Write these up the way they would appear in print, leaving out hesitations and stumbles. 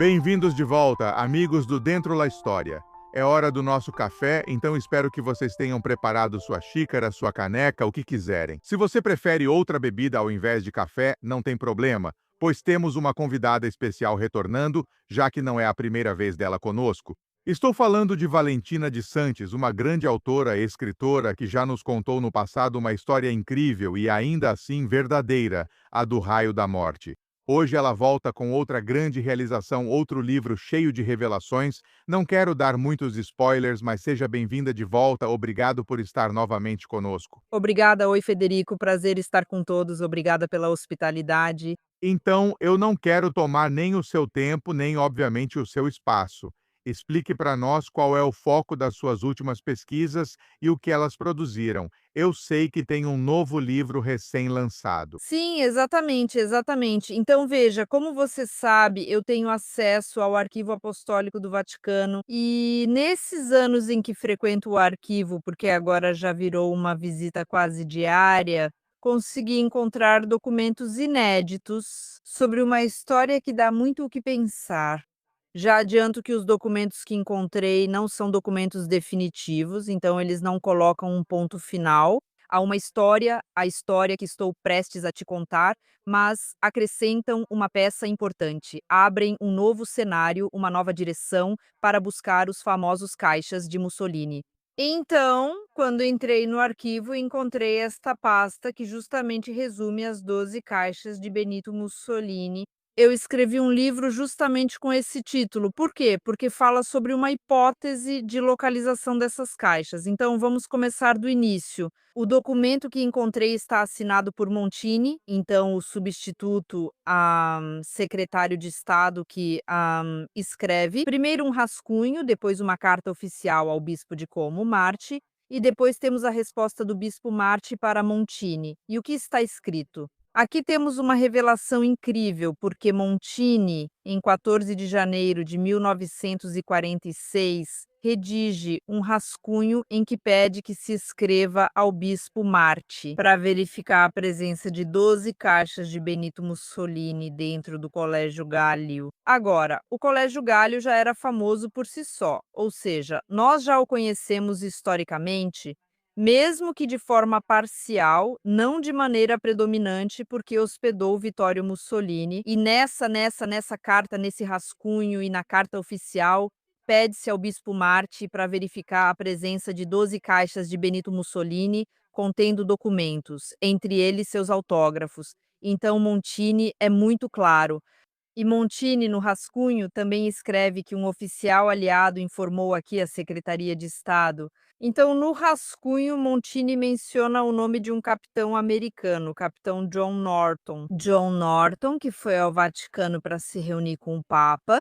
Bem-vindos de volta, amigos do Dentro da História. É hora do nosso café, então espero que vocês tenham preparado sua xícara, sua caneca, o que quiserem. Se você prefere outra bebida ao invés de café, não tem problema, pois temos uma convidada especial retornando, já que não é a primeira vez dela conosco. Estou falando de Valentina de Santos, uma grande autora e escritora que já nos contou no passado uma história incrível e ainda assim verdadeira, a do Raio da Morte. Hoje ela volta com outra grande realização, outro livro cheio de revelações. Não quero dar muitos spoilers, mas seja bem-vinda de volta. Obrigado por estar novamente conosco. Obrigada, oi Federico, prazer estar com todos, obrigada pela hospitalidade. Então, eu não quero tomar nem o seu tempo, nem, obviamente, o seu espaço. Explique para nós qual é o foco das suas últimas pesquisas e o que elas produziram. Eu sei que tem um novo livro recém-lançado. Sim, exatamente, exatamente. Então veja, como você sabe, eu tenho acesso ao Arquivo Apostólico do Vaticano e nesses anos em que frequento o arquivo, porque agora já virou uma visita quase diária, consegui encontrar documentos inéditos sobre uma história que dá muito o que pensar. Já adianto que os documentos que encontrei não são documentos definitivos, então eles não colocam um ponto final a uma história, a história que estou prestes a te contar, mas acrescentam uma peça importante, abrem um novo cenário, uma nova direção para buscar os famosos caixas de Mussolini. Então, quando entrei no arquivo, encontrei esta pasta que justamente resume as 12 caixas de Benito Mussolini. Eu escrevi um livro justamente com esse título. Por quê? Porque fala sobre uma hipótese de localização dessas caixas. Então, vamos começar do início. O documento que encontrei está assinado por Montini, então o substituto secretário de Estado que escreve primeiro um rascunho, depois uma carta oficial ao bispo de Como, Marti, e depois temos a resposta do bispo Marti para Montini. E o que está escrito? Aqui temos uma revelação incrível, porque Montini, em 14 de janeiro de 1946, redige um rascunho em que pede que se escreva ao bispo Marti para verificar a presença de 12 caixas de Benito Mussolini dentro do Colégio Gálio. Agora, o Colégio Gálio já era famoso por si só, ou seja, nós já o conhecemos historicamente, mesmo que de forma parcial, não de maneira predominante, porque hospedou Vittorio Mussolini, e nessa carta, nesse rascunho e na carta oficial, pede-se ao bispo Marti para verificar a presença de 12 caixas de Benito Mussolini contendo documentos, entre eles seus autógrafos. Então Montini é muito claro. E Montini, no rascunho, também escreve que um oficial aliado informou aqui a Secretaria de Estado. Então, no rascunho, Montini menciona o nome de um capitão americano, o capitão John Norton. John Norton, que foi ao Vaticano para se reunir com o Papa.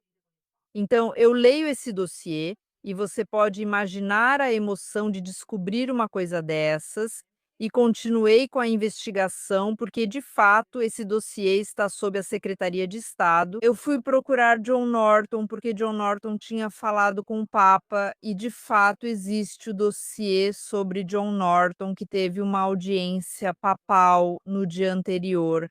Então, eu leio esse dossiê e você pode imaginar a emoção de descobrir uma coisa dessas. E continuei com a investigação, porque de fato esse dossiê está sob a Secretaria de Estado. Eu fui procurar John Norton, porque John Norton tinha falado com o Papa, e de fato existe o dossiê sobre John Norton, que teve uma audiência papal no dia anterior.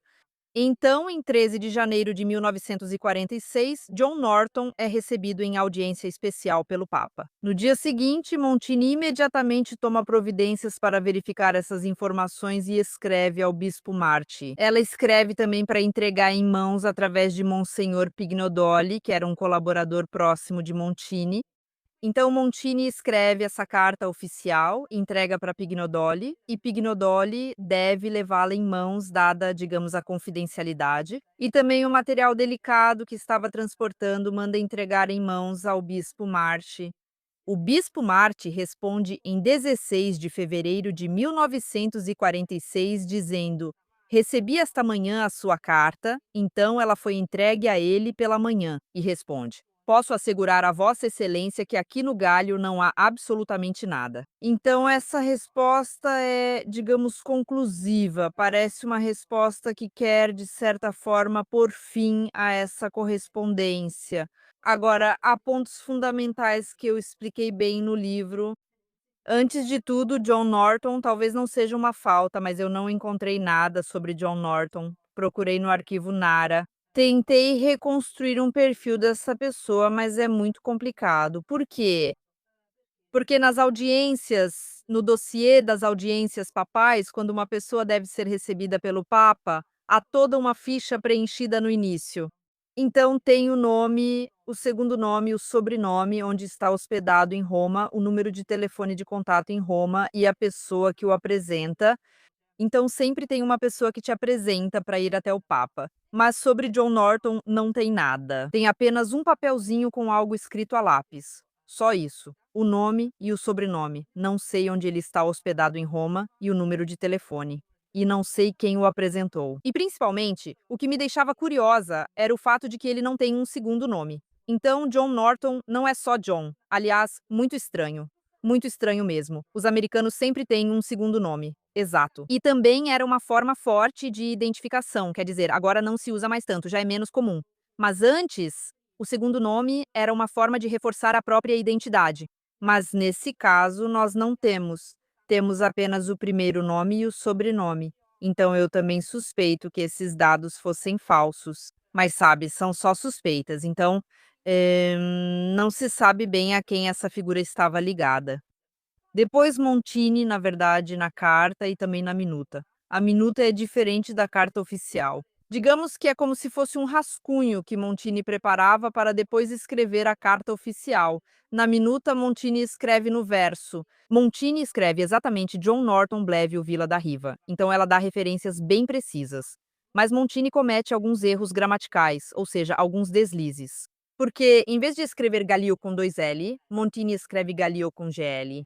Então, em 13 de janeiro de 1946, John Norton é recebido em audiência especial pelo Papa. No dia seguinte, Montini imediatamente toma providências para verificar essas informações e escreve ao bispo Marti. Ela escreve também para entregar em mãos através de Monsenhor Pignodoli, que era um colaborador próximo de Montini. Então Montini escreve essa carta oficial, entrega para Pignodoli, e Pignodoli deve levá-la em mãos, dada, digamos, a confidencialidade. E também o material delicado que estava transportando manda entregar em mãos ao bispo Marti. O bispo Marti responde em 16 de fevereiro de 1946, dizendo: "Recebi esta manhã a sua carta, então ela foi entregue a ele pela manhã", e responde: "Posso assegurar a Vossa Excelência que aqui no Galho não há absolutamente nada". Então essa resposta é, digamos, conclusiva, parece uma resposta que quer, de certa forma, pôr fim a essa correspondência. Agora, há pontos fundamentais que eu expliquei bem no livro. Antes de tudo, John Norton talvez não seja uma falta, mas eu não encontrei nada sobre John Norton. Procurei no arquivo Nara. Tentei reconstruir um perfil dessa pessoa, mas é muito complicado. Por quê? Porque nas audiências, no dossiê das audiências papais, quando uma pessoa deve ser recebida pelo Papa, há toda uma ficha preenchida no início. Então tem o nome, o segundo nome, o sobrenome, onde está hospedado em Roma, o número de telefone de contato em Roma e a pessoa que o apresenta. Então sempre tem uma pessoa que te apresenta para ir até o Papa. Mas sobre John Norton não tem nada. Tem apenas um papelzinho com algo escrito a lápis. Só isso. O nome e o sobrenome. Não sei onde ele está hospedado em Roma e o número de telefone. E não sei quem o apresentou. E principalmente, o que me deixava curiosa era o fato de que ele não tem um segundo nome. Então, John Norton não é só John. Aliás, muito estranho. Muito estranho mesmo. Os americanos sempre têm um segundo nome. Exato. E também era uma forma forte de identificação, quer dizer, agora não se usa mais tanto, já é menos comum. Mas antes, o segundo nome era uma forma de reforçar a própria identidade. Mas nesse caso, nós não temos. Temos apenas o primeiro nome e o sobrenome. Então eu também suspeito que esses dados fossem falsos. Mas sabe, são só suspeitas. Então, não se sabe bem a quem essa figura estava ligada. Depois Montini, na verdade, na carta e também na minuta. A minuta é diferente da carta oficial. Digamos que é como se fosse um rascunho que Montini preparava para depois escrever a carta oficial. Na minuta, Montini escreve no verso. Montini escreve exatamente John Norton Blevio Vila da Riva. Então ela dá referências bem precisas. Mas Montini comete alguns erros gramaticais, ou seja, alguns deslizes. Porque, em vez de escrever Galileo com dois L, Montini escreve Galileo com GL.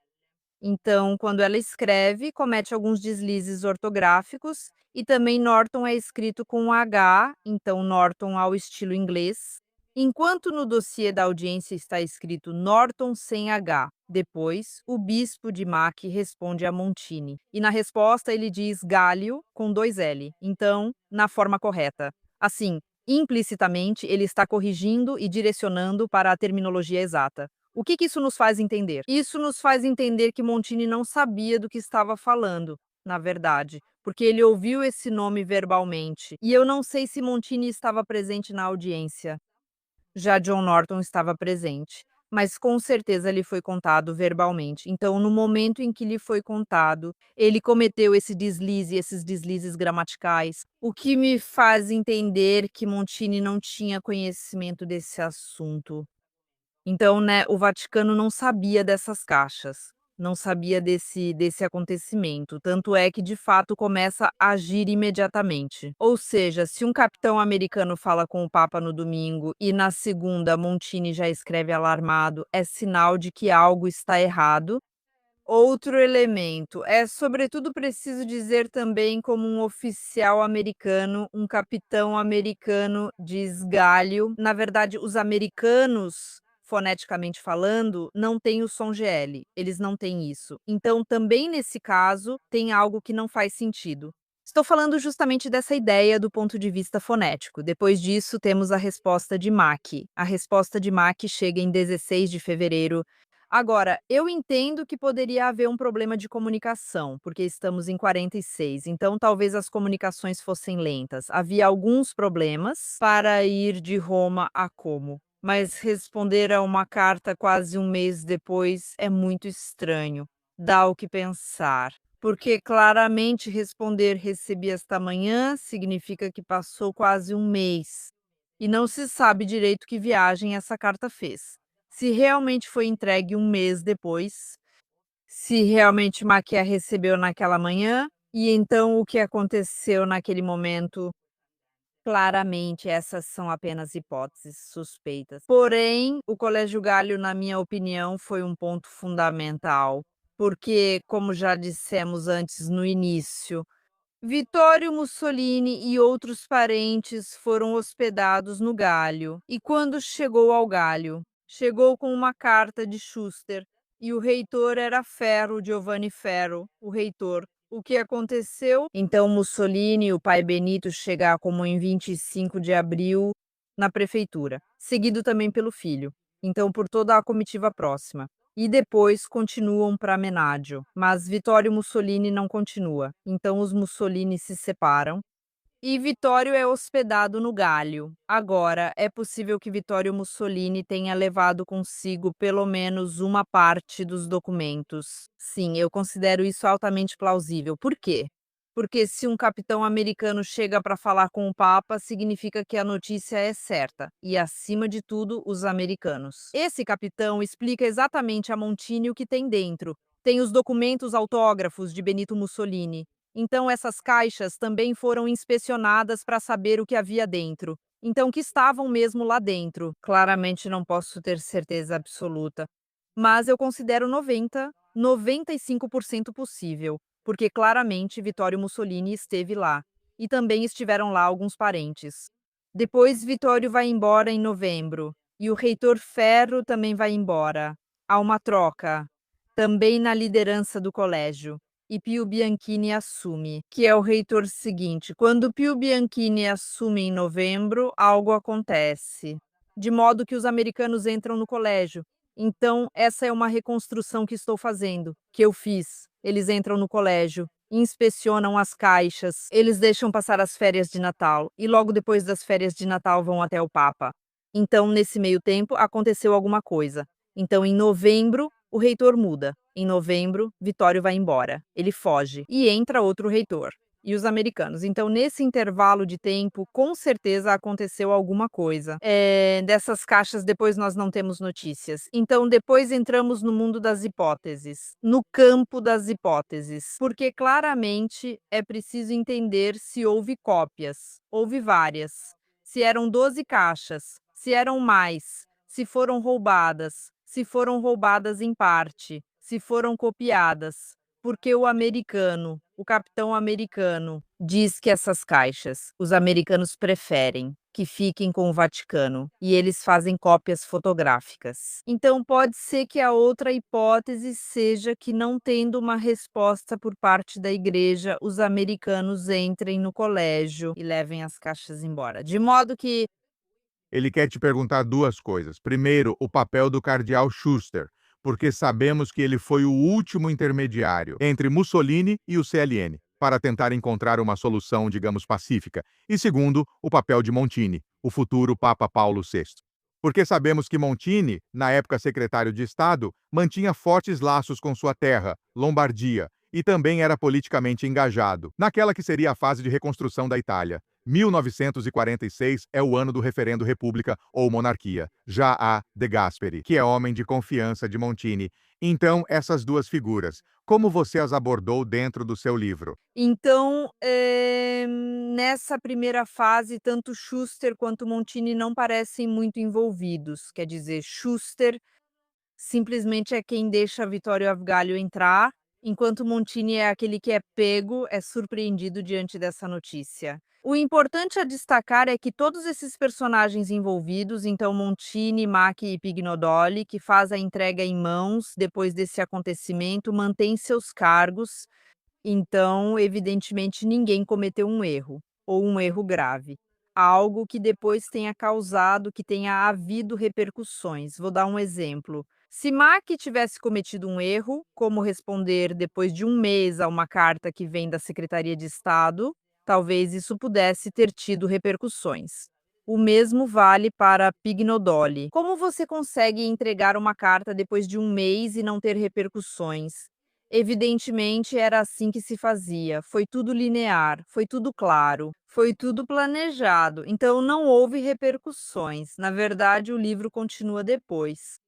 Então, quando ela escreve, comete alguns deslizes ortográficos e também Norton é escrito com um H, então Norton ao estilo inglês, enquanto no dossiê da audiência está escrito Norton sem H. Depois, o bispo de Mac responde a Montini, e na resposta ele diz Gálio com dois L, então, na forma correta. Assim, implicitamente, ele está corrigindo e direcionando para a terminologia exata. O que isso nos faz entender? Isso nos faz entender que Montini não sabia do que estava falando, na verdade, porque ele ouviu esse nome verbalmente. E eu não sei se Montini estava presente na audiência. Já John Norton estava presente, mas com certeza lhe foi contado verbalmente. Então, no momento em que lhe foi contado, ele cometeu esse deslize, esses deslizes gramaticais, o que me faz entender que Montini não tinha conhecimento desse assunto. Então, né, o Vaticano não sabia dessas caixas, não sabia desse acontecimento, tanto é que de fato começa a agir imediatamente. Ou seja, se um capitão americano fala com o Papa no domingo e na segunda Montini já escreve alarmado, é sinal de que algo está errado. Outro elemento, é sobretudo preciso dizer também como um oficial americano, um capitão americano diz galho. Na verdade, os americanos, foneticamente falando, não têm o som GL, eles não têm isso. Então, também nesse caso, tem algo que não faz sentido. Estou falando justamente dessa ideia do ponto de vista fonético. Depois disso, temos a resposta de Mack. A resposta de Mack chega em 16 de fevereiro. Agora, eu entendo que poderia haver um problema de comunicação, porque estamos em 46, então talvez as comunicações fossem lentas. Havia alguns problemas para ir de Roma a Como, mas responder a uma carta quase um mês depois é muito estranho. Dá o que pensar. Porque claramente responder recebi esta manhã significa que passou quase um mês. E não se sabe direito que viagem essa carta fez. Se realmente foi entregue um mês depois, se realmente Maquia recebeu naquela manhã, e então o que aconteceu naquele momento, claramente essas são apenas hipóteses suspeitas. Porém, o Colégio Galho, na minha opinião, foi um ponto fundamental, porque, como já dissemos antes no início, Vittorio Mussolini e outros parentes foram hospedados no Galho, e quando chegou ao Galho, chegou com uma carta de Schuster, e o reitor era Ferro, Giovanni Ferro, o reitor. O que aconteceu? Então Mussolini e o pai Benito chegaram como em 25 de abril na prefeitura, seguido também pelo filho, então por toda a comitiva próxima. E depois continuam para Menaggio, mas Vittorio Mussolini não continua. Então os Mussolini se separam E Vittorio é hospedado no Galho. Agora, é possível que Vittorio Mussolini tenha levado consigo pelo menos uma parte dos documentos. Sim, eu considero isso altamente plausível. Por quê? Porque se um capitão americano chega para falar com o Papa, significa que a notícia é certa, e acima de tudo, os americanos. Esse capitão explica exatamente a Montini o que tem dentro. Tem os documentos autógrafos de Benito Mussolini. Então essas caixas também foram inspecionadas para saber o que havia dentro. Então que estavam mesmo lá dentro. Claramente não posso ter certeza absoluta, mas eu considero 95% possível, porque claramente Vittorio Mussolini esteve lá, e também estiveram lá alguns parentes. Depois Vittorio vai embora em novembro, e o reitor Ferro também vai embora. Há uma troca, também na liderança do colégio, e Pio Bianchini assume, que é o reitor seguinte. Quando Pio Bianchini assume em novembro, algo acontece, de modo que os americanos entram no colégio. Então, essa é uma reconstrução que estou fazendo, que eu fiz. Eles entram no colégio, inspecionam as caixas, eles deixam passar as férias de Natal e logo depois das férias de Natal vão até o Papa. Então, nesse meio tempo, aconteceu alguma coisa. Então, em novembro, o reitor muda. Em novembro, Vittorio vai embora. Ele foge e entra outro reitor. E os americanos. Então, nesse intervalo de tempo, com certeza aconteceu alguma coisa. Dessas caixas, depois nós não temos notícias. Então, depois entramos no mundo das hipóteses, no campo das hipóteses, porque claramente é preciso entender se houve cópias. Houve várias. Se eram 12 caixas, se eram mais, se foram roubadas em parte, se foram copiadas. Porque o capitão americano, diz que essas caixas, os americanos preferem que fiquem com o Vaticano e eles fazem cópias fotográficas. Então pode ser que a outra hipótese seja que, não tendo uma resposta por parte da igreja, os americanos entrem no colégio e levem as caixas embora. De modo que Ele quer te perguntar duas coisas. Primeiro, o papel do cardeal Schuster, porque sabemos que ele foi o último intermediário entre Mussolini e o CLN, para tentar encontrar uma solução, digamos, pacífica. E segundo, o papel de Montini, o futuro Papa Paulo VI. Porque sabemos que Montini, na época secretário de Estado, mantinha fortes laços com sua terra, Lombardia, e também era politicamente engajado, naquela que seria a fase de reconstrução da Itália. 1946 é o ano do referendo República ou Monarquia. Já há De Gasperi, que é homem de confiança de Montini. Então, essas duas figuras, como você as abordou dentro do seu livro? Então, nessa primeira fase, tanto Schuster quanto Montini não parecem muito envolvidos. Quer dizer, Schuster simplesmente é quem deixa Vittorio Avgalio entrar, enquanto Montini é aquele que é pego, é surpreendido diante dessa notícia. O importante a destacar é que todos esses personagens envolvidos, então Montini, Macchi e Pignodoli, que faz a entrega em mãos depois desse acontecimento, mantêm seus cargos. Então, evidentemente, ninguém cometeu um erro, ou um erro grave. Algo que depois tenha causado, que tenha havido repercussões. Vou dar um exemplo. Se Mack tivesse cometido um erro, como responder depois de um mês a uma carta que vem da Secretaria de Estado, talvez isso pudesse ter tido repercussões. O mesmo vale para Pignodoli. Como você consegue entregar uma carta depois de um mês e não ter repercussões? Evidentemente era assim que se fazia, foi tudo linear, foi tudo claro, foi tudo planejado, então não houve repercussões. Na verdade, o livro continua depois,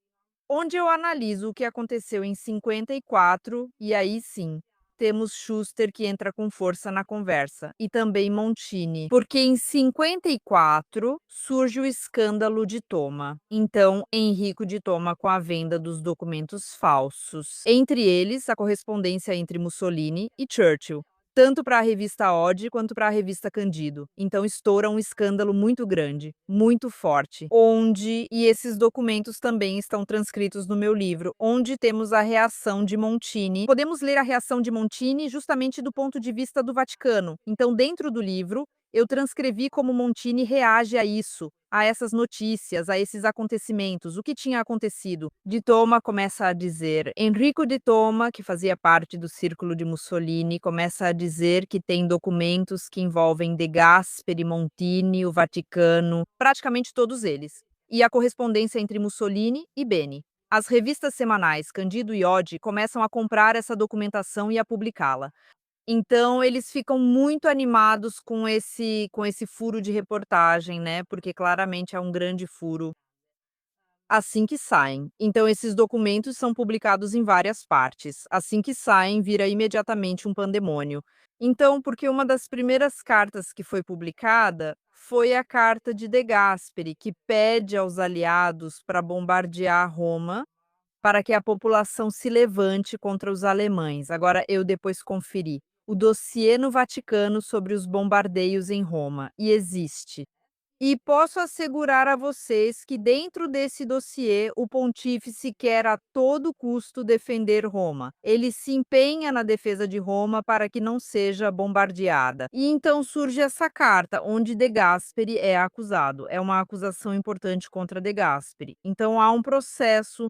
onde eu analiso o que aconteceu em 54, e aí sim, temos Schuster que entra com força na conversa, e também Montini, porque em 54 surge o escândalo de Toma. Então, Enrico de Toma com a venda dos documentos falsos, entre eles a correspondência entre Mussolini e Churchill, tanto para a revista Ode quanto para a revista Candido. Então estoura um escândalo muito grande, muito forte, e esses documentos também estão transcritos no meu livro, onde temos a reação de Montini. Podemos ler a reação de Montini justamente do ponto de vista do Vaticano. Então, dentro do livro, Eu transcrevi como Montini reage a isso, a essas notícias, a esses acontecimentos, o que tinha acontecido. Di Toma começa a dizer, Enrico Di Toma, que fazia parte do círculo de Mussolini, começa a dizer que tem documentos que envolvem De Gasperi, Montini, o Vaticano, praticamente todos eles, e a correspondência entre Mussolini e Beni. As revistas semanais Candido e Ode começam a comprar essa documentação e a publicá-la. Então eles ficam muito animados com esse furo de reportagem, né, porque claramente é um grande furo, assim que saem. Então esses documentos são publicados em várias partes. Assim que saem, vira imediatamente um pandemônio. Então, porque uma das primeiras cartas que foi publicada foi a carta de Gasperi, que pede aos aliados para bombardear Roma, para que a população se levante contra os alemães. Agora eu depois conferi o dossiê no Vaticano sobre os bombardeios em Roma, e existe. E posso assegurar a vocês que dentro desse dossiê o pontífice quer a todo custo defender Roma. Ele se empenha na defesa de Roma para que não seja bombardeada. E então surge essa carta onde De Gasperi é acusado. É uma acusação importante contra De Gasperi. Então há um processo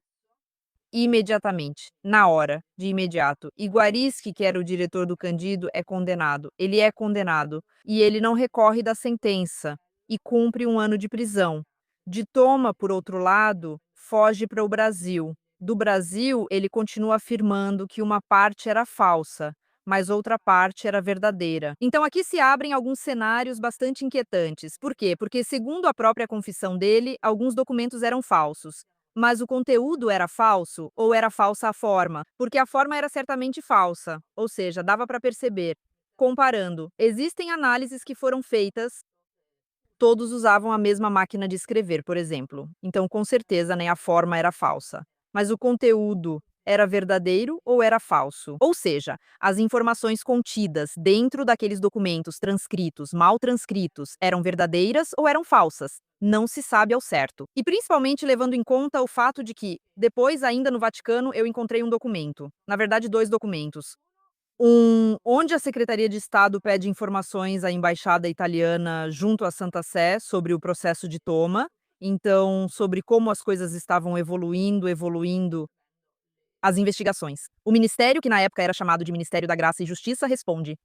imediatamente, na hora, de imediato. Iguariski, que era o diretor do Candido, é condenado. Ele é condenado e ele não recorre da sentença e cumpre 1 ano de prisão. De Toma, por outro lado, foge para o Brasil. Do Brasil, ele continua afirmando que uma parte era falsa, mas outra parte era verdadeira. Então aqui se abrem alguns cenários bastante inquietantes. Por quê? Porque, segundo a própria confissão dele, alguns documentos eram falsos. Mas o conteúdo era falso ou era falsa a forma? Porque a forma era certamente falsa, ou seja, dava para perceber. Comparando, existem análises que foram feitas, todos usavam a mesma máquina de escrever, por exemplo. Então, com certeza, nem a forma era falsa. Mas o conteúdo era verdadeiro ou era falso? Ou seja, as informações contidas dentro daqueles documentos transcritos, mal transcritos, eram verdadeiras ou eram falsas? Não se sabe ao certo. E principalmente levando em conta o fato de que, depois, ainda no Vaticano, eu encontrei um documento. Na verdade, 2 documentos. Onde a Secretaria de Estado pede informações à embaixada italiana junto à Santa Sé sobre o processo de Toma, então sobre como as coisas estavam evoluindo as investigações. O ministério, que na época era chamado de Ministério da Graça e Justiça, responde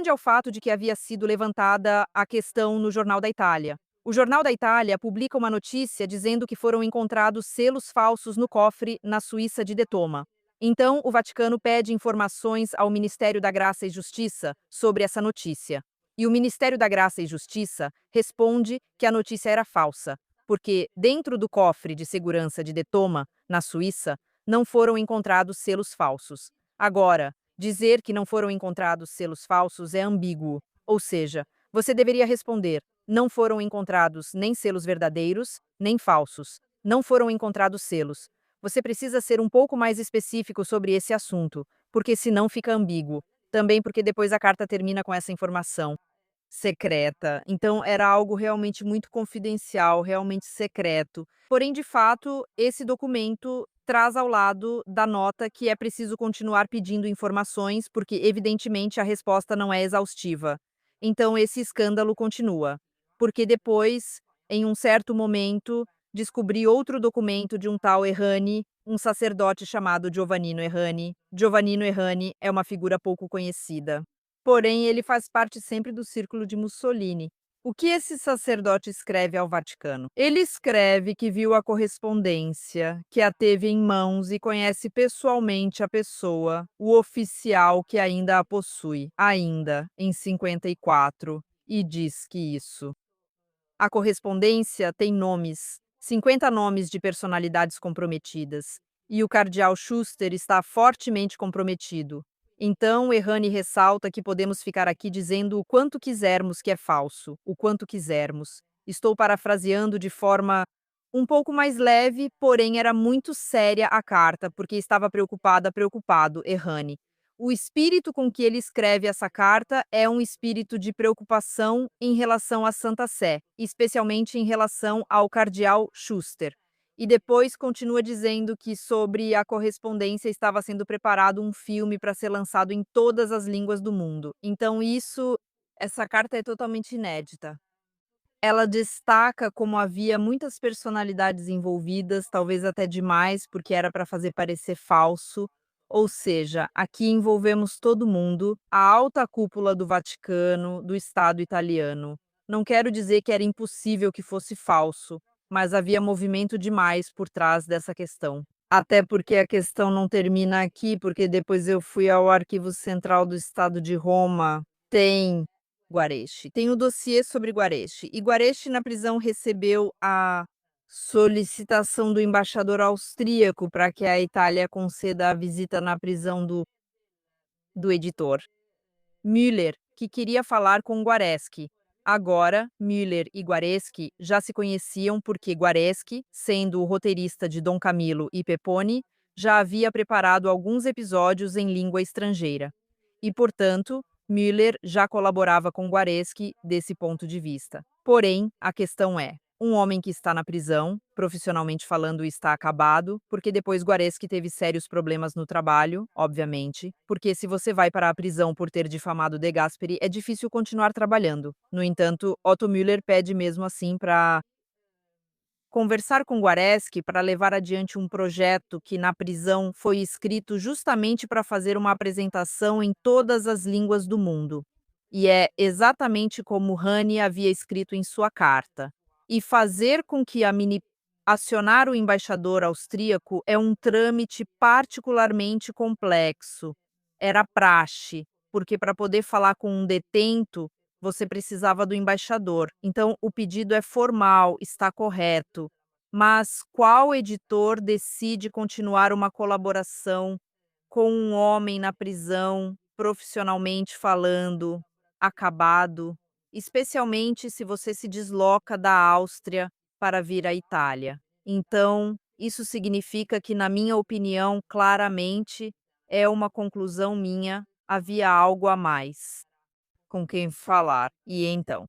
ao fato de que havia sido levantada a questão no Jornal da Itália. O Jornal da Itália publica uma notícia dizendo que foram encontrados selos falsos no cofre na Suíça de Detoma. Então, o Vaticano pede informações ao Ministério da Graça e Justiça sobre essa notícia. E o Ministério da Graça e Justiça responde que a notícia era falsa, porque dentro do cofre de segurança de Detoma, na Suíça, não foram encontrados selos falsos. Agora, dizer que não foram encontrados selos falsos é ambíguo, ou seja, você deveria responder: não foram encontrados nem selos verdadeiros, nem falsos. Não foram encontrados selos. Você precisa ser um pouco mais específico sobre esse assunto, porque senão fica ambíguo. Também porque depois a carta termina com essa informação secreta. Então era algo realmente muito confidencial, realmente secreto. Porém, de fato, esse documento traz ao lado da nota que é preciso continuar pedindo informações, porque evidentemente a resposta não é exaustiva. Então esse escândalo continua, porque depois, em um certo momento, descobri outro documento de um tal Errani, um sacerdote chamado Giovannino Errani. Giovannino Errani é uma figura pouco conhecida. Porém, ele faz parte sempre do círculo de Mussolini. O que esse sacerdote escreve ao Vaticano? Ele escreve que viu a correspondência, que a teve em mãos e conhece pessoalmente a pessoa, o oficial que ainda a possui, ainda em 54, e diz que isso. A correspondência tem nomes, 50 nomes de personalidades comprometidas, e o cardeal Schuster está fortemente comprometido. Então, Errani ressalta que podemos ficar aqui dizendo o quanto quisermos que é falso, o quanto quisermos. Estou parafraseando de forma um pouco mais leve, porém era muito séria a carta, porque estava preocupado, Errani. O espírito com que ele escreve essa carta é um espírito de preocupação em relação à Santa Sé, especialmente em relação ao cardeal Schuster. E depois continua dizendo que sobre a correspondência estava sendo preparado um filme para ser lançado em todas as línguas do mundo. Então essa carta é totalmente inédita. Ela destaca como havia muitas personalidades envolvidas, talvez até demais, porque era para fazer parecer falso. Ou seja, aqui envolvemos todo mundo, a alta cúpula do Vaticano, do Estado italiano. Não quero dizer que era impossível que fosse falso, mas havia movimento demais por trás dessa questão. Até porque a questão não termina aqui, porque depois eu fui ao Arquivo Central do Estado de Roma. Tem Guareschi. Tem o dossiê sobre Guareschi. E Guareschi, na prisão, recebeu a solicitação do embaixador austríaco para que a Itália conceda a visita na prisão do editor Müller, que queria falar com Guareschi. Agora, Müller e Guareschi já se conheciam porque Guareschi, sendo o roteirista de Dom Camilo e Pepone, já havia preparado alguns episódios em língua estrangeira. E, portanto, Müller já colaborava com Guareschi desse ponto de vista. Porém, a questão é: um homem que está na prisão, profissionalmente falando, está acabado, porque depois Guareschi teve sérios problemas no trabalho, obviamente, porque se você vai para a prisão por ter difamado De Gasperi, é difícil continuar trabalhando. No entanto, Otto Müller pede mesmo assim para conversar com Guareschi para levar adiante um projeto que na prisão foi escrito justamente para fazer uma apresentação em todas as línguas do mundo. E é exatamente como Hani havia escrito em sua carta. E fazer com que acionar o embaixador austríaco é um trâmite particularmente complexo. Era praxe, porque para poder falar com um detento, você precisava do embaixador. Então, o pedido é formal, está correto. Mas qual editor decide continuar uma colaboração com um homem na prisão, profissionalmente falando, acabado, especialmente se você se desloca da Áustria para vir à Itália? Então, isso significa que, na minha opinião, claramente é uma conclusão minha, havia algo a mais com quem falar. E então?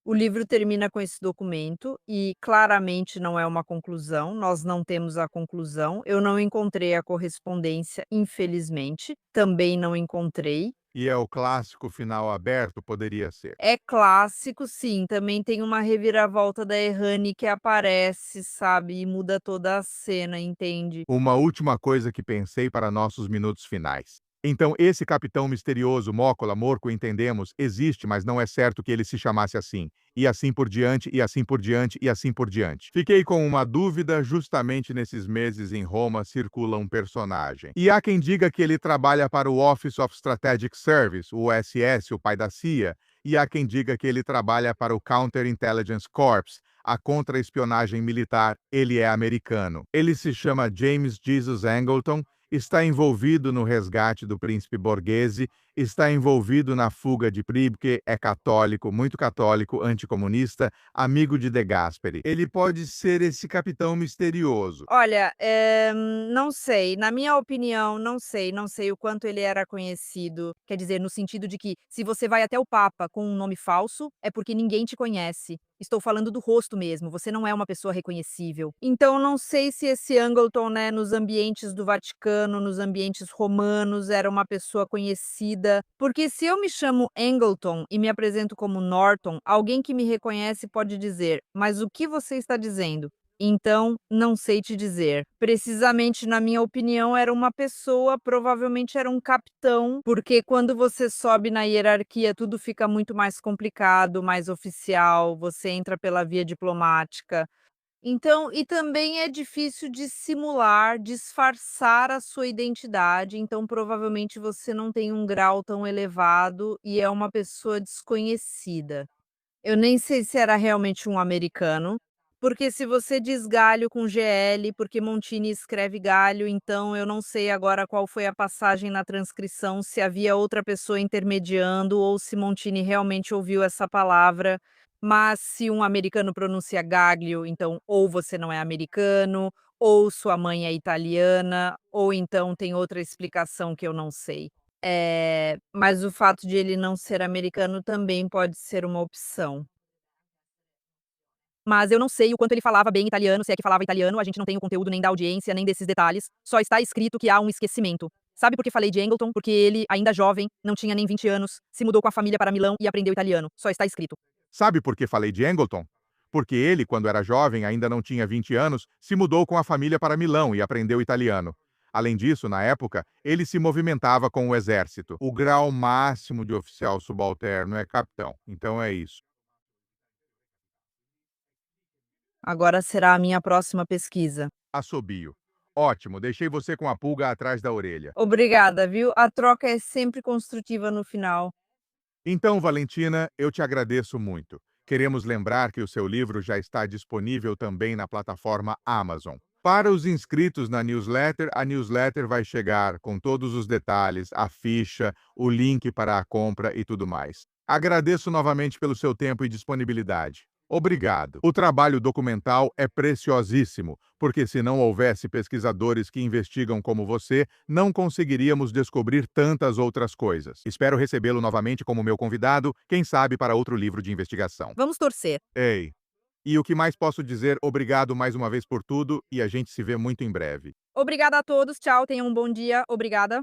O livro termina com esse documento e claramente não é uma conclusão, nós não temos a conclusão. Eu não encontrei a correspondência, infelizmente, também não encontrei. E é o clássico final aberto, poderia ser. É clássico, sim, também tem uma reviravolta da Errani que aparece, sabe, e muda toda a cena, entende? Uma última coisa que pensei para nossos minutos finais. Então, esse capitão misterioso, Mócola Morco, entendemos, existe, mas não é certo que ele se chamasse assim. E assim por diante, e assim por diante, e assim por diante. Fiquei com uma dúvida, justamente nesses meses em Roma circula um personagem. E há quem diga que ele trabalha para o Office of Strategic Service, o OSS, o pai da CIA, e há quem diga que ele trabalha para o Counterintelligence Corps, a contra-espionagem militar. Ele é americano. Ele se chama James Jesus Angleton, está envolvido no resgate do príncipe Borghese, está envolvido na fuga de Pribke, é católico, muito católico, anticomunista, amigo de De Gasperi. Ele pode ser esse capitão misterioso. Olha, não sei, na minha opinião, não sei o quanto ele era conhecido, quer dizer, no sentido de que se você vai até o papa com um nome falso, é porque ninguém te conhece. Estou falando do rosto mesmo, você não é uma pessoa reconhecível. Então não sei se esse Angleton, né, nos ambientes do Vaticano, nos ambientes romanos, era uma pessoa conhecida, porque se eu me chamo Angleton e me apresento como Norton, alguém que me reconhece pode dizer: "Mas o que você está dizendo?" Então, não sei te dizer. Precisamente, na minha opinião, era uma pessoa, provavelmente era um capitão, porque quando você sobe na hierarquia, tudo fica muito mais complicado, mais oficial, você entra pela via diplomática. Então, e também é difícil dissimular, disfarçar a sua identidade, então provavelmente você não tem um grau tão elevado e é uma pessoa desconhecida. Eu nem sei se era realmente um americano, porque se você diz galho com GL, porque Montini escreve galho, então eu não sei agora qual foi a passagem na transcrição, se havia outra pessoa intermediando ou se Montini realmente ouviu essa palavra. Mas se um americano pronuncia gaglio, então ou você não é americano, ou sua mãe é italiana, ou então tem outra explicação que eu não sei. Mas o fato de ele não ser americano também pode ser uma opção. mas eu não sei o quanto ele falava bem italiano, se é que falava italiano, a gente não tem o conteúdo nem da audiência, nem desses detalhes, só está escrito que há um esquecimento. Sabe por que falei de Angleton? Porque ele, ainda jovem, não tinha nem 20 anos, se mudou com a família para Milão e aprendeu italiano. Só está escrito. Sabe por que falei de Angleton? Porque ele, quando era jovem, ainda não tinha 20 anos, se mudou com a família para Milão e aprendeu italiano. Além disso, na época, ele se movimentava com o exército. O grau máximo de oficial subalterno é capitão. Então é isso. Agora será a minha próxima pesquisa. Assobio. Ótimo, deixei você com a pulga atrás da orelha. Obrigada, viu? A troca é sempre construtiva no final. Então, Valentina, eu te agradeço muito. Queremos lembrar que o seu livro já está disponível também na plataforma Amazon. Para os inscritos na newsletter, a newsletter vai chegar com todos os detalhes, a ficha, o link para a compra e tudo mais. Agradeço novamente pelo seu tempo e disponibilidade. Obrigado. O trabalho documental é preciosíssimo, porque se não houvesse pesquisadores que investigam como você, não conseguiríamos descobrir tantas outras coisas. Espero recebê-lo novamente como meu convidado, quem sabe para outro livro de investigação. Vamos torcer. Ei, e o que mais posso dizer? Obrigado mais uma vez por tudo e a gente se vê muito em breve. Obrigada a todos. Tchau, tenham um bom dia. Obrigada.